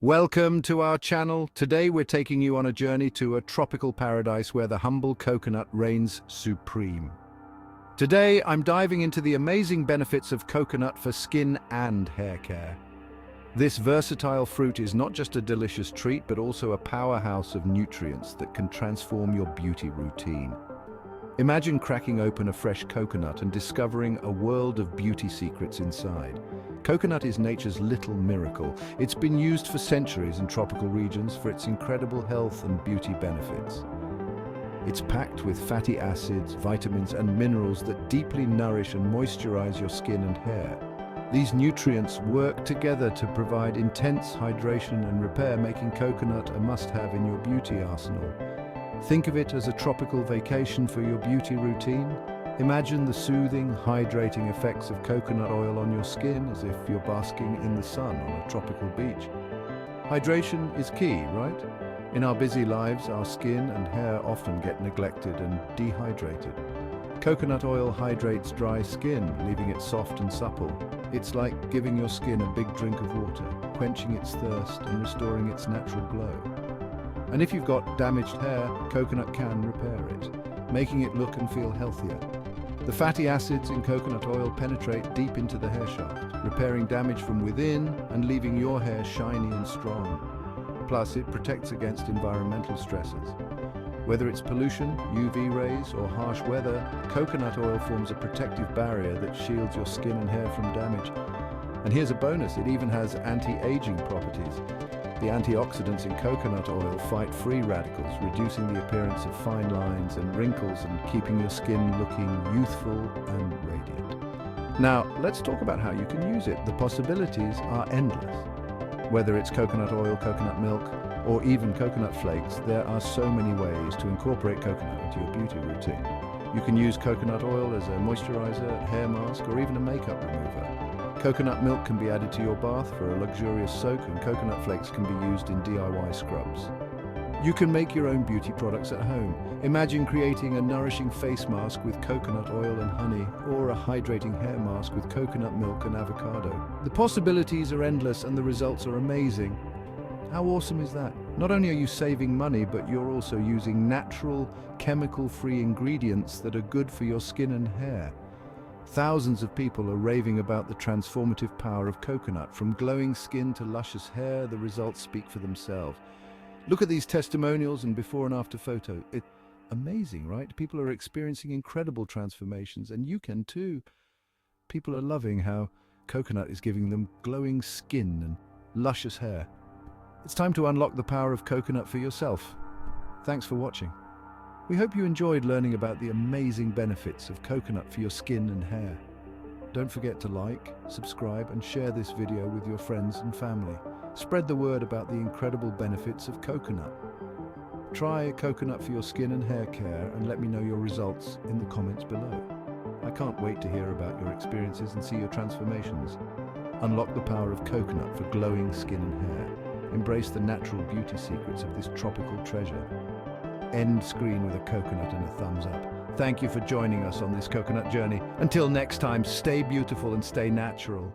Welcome to our channel. Today we're taking you on a journey to a tropical paradise where the humble coconut reigns supreme. Today I'm diving into the amazing benefits of coconut for skin and hair care. This versatile fruit is not just a delicious treat, but also a powerhouse of nutrients that can transform your beauty routine. Imagine cracking open a fresh coconut and discovering a world of beauty secrets inside. Coconut is nature's little miracle. It's been used for centuries in tropical regions for its incredible health and beauty benefits. It's packed with fatty acids, vitamins, and minerals that deeply nourish and moisturize your skin and hair. These nutrients work together to provide intense hydration and repair, making coconut a must-have in your beauty arsenal. Think of it as a tropical vacation for your beauty routine. Imagine the soothing, hydrating effects of coconut oil on your skin as if you're basking in the sun on a tropical beach. Hydration is key, right? In our busy lives, our skin and hair often get neglected and dehydrated. Coconut oil hydrates dry skin, leaving it soft and supple. It's like giving your skin a big drink of water, quenching its thirst and restoring its natural glow. And if you've got damaged hair, coconut can repair it, making it look and feel healthier. The fatty acids in coconut oil penetrate deep into the hair shaft, repairing damage from within and leaving your hair shiny and strong. Plus, it protects against environmental stresses. Whether it's pollution, UV rays, or harsh weather, coconut oil forms a protective barrier that shields your skin and hair from damage. And here's a bonus, it even has anti-aging properties. The antioxidants in coconut oil fight free radicals, reducing the appearance of fine lines and wrinkles and keeping your skin looking youthful and radiant. Now, let's talk about how you can use it. The possibilities are endless. Whether it's coconut oil, coconut milk, or even coconut flakes, there are so many ways to incorporate coconut into your beauty routine. You can use coconut oil as a moisturizer, hair mask, or even a makeup remover. Coconut milk can be added to your bath for a luxurious soak, and coconut flakes can be used in DIY scrubs. You can make your own beauty products at home. Imagine creating a nourishing face mask with coconut oil and honey, or a hydrating hair mask with coconut milk and avocado. The possibilities are endless and the results are amazing. How awesome is that? Not only are you saving money, but you're also using natural, chemical-free ingredients that are good for your skin and hair. Thousands of people are raving about the transformative power of coconut. From glowing skin to luscious hair, the results speak for themselves. Look at these testimonials and before and after photo. It's amazing, right? People are experiencing incredible transformations, and you can too. People are loving how coconut is giving them glowing skin and luscious hair. It's time to unlock the power of coconut for yourself. Thanks for watching. We hope you enjoyed learning about the amazing benefits of coconut for your skin and hair. Don't forget to like, subscribe, and share this video with your friends and family. Spread the word about the incredible benefits of coconut. Try coconut for your skin and hair care and let me know your results in the comments below. I can't wait to hear about your experiences and see your transformations. Unlock the power of coconut for glowing skin and hair. Embrace the natural beauty secrets of this tropical treasure. End screen with a coconut and a thumbs up. Thank you for joining us on this coconut journey. Until next time, stay beautiful and stay natural.